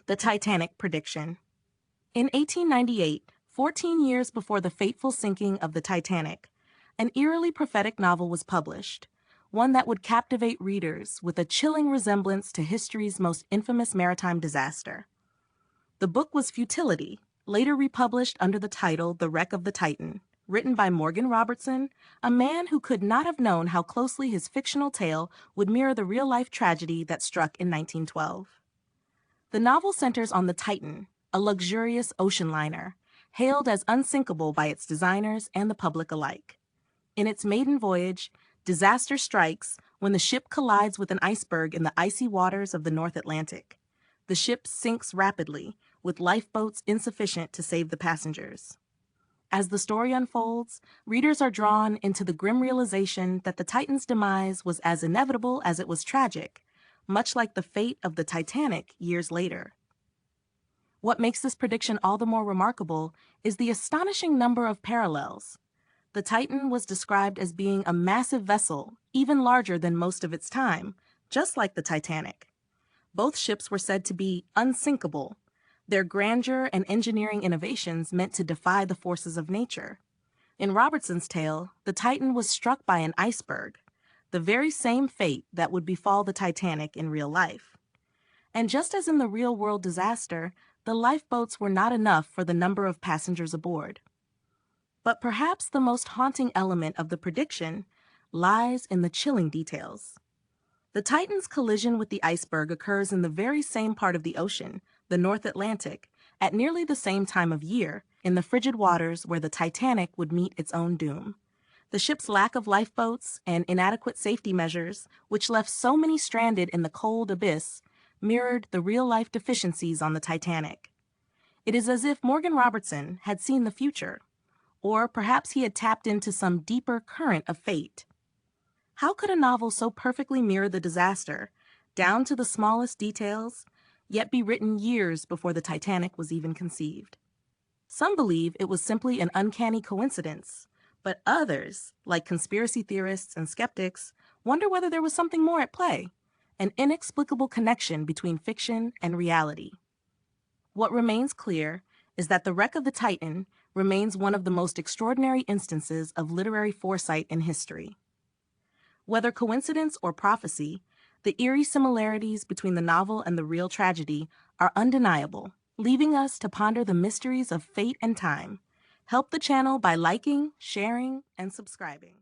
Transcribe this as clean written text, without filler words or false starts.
The Titanic Prediction. In 1898, 14 years before the fateful sinking of the Titanic, an eerily prophetic novel was published, one that would captivate readers with a chilling resemblance to history's most infamous maritime disaster. The book was Futility, later republished under the title The Wreck of the Titan, written by Morgan Robertson, a man who could not have known how closely his fictional tale would mirror the real-life tragedy that struck in 1912. The novel centers on the Titan, a luxurious ocean liner, hailed as unsinkable by its designers and the public alike. In its maiden voyage, disaster strikes when the ship collides with an iceberg in the icy waters of the North Atlantic. The ship sinks rapidly, with lifeboats insufficient to save the passengers. As the story unfolds, readers are drawn into the grim realization that the Titan's demise was as inevitable as it was tragic, much like the fate of the Titanic years later. What makes this prediction all the more remarkable is the astonishing number of parallels. The Titan was described as being a massive vessel, even larger than most of its time, just like the Titanic. Both ships were said to be unsinkable, their grandeur and engineering innovations meant to defy the forces of nature. In Robertson's tale, the Titan was struck by an iceberg, the very same fate that would befall the Titanic in real life. And just as in the real-world disaster, the lifeboats were not enough for the number of passengers aboard. But perhaps the most haunting element of the prediction lies in the chilling details. The Titan's collision with the iceberg occurs in the very same part of the ocean, the North Atlantic, at nearly the same time of year, in the frigid waters where the Titanic would meet its own doom. The ship's lack of lifeboats and inadequate safety measures, which left so many stranded in the cold abyss, mirrored the real-life deficiencies on the Titanic. It is as if Morgan Robertson had seen the future, or perhaps he had tapped into some deeper current of fate. How could a novel so perfectly mirror the disaster, down to the smallest details, yet be written years before the Titanic was even conceived? Some believe it was simply an uncanny coincidence, but others, like conspiracy theorists and skeptics, wonder whether there was something more at play, an inexplicable connection between fiction and reality. What remains clear is that The Wreck of the Titan remains one of the most extraordinary instances of literary foresight in history. Whether coincidence or prophecy, the eerie similarities between the novel and the real tragedy are undeniable, leaving us to ponder the mysteries of fate and time. Help the channel by liking, sharing, and subscribing.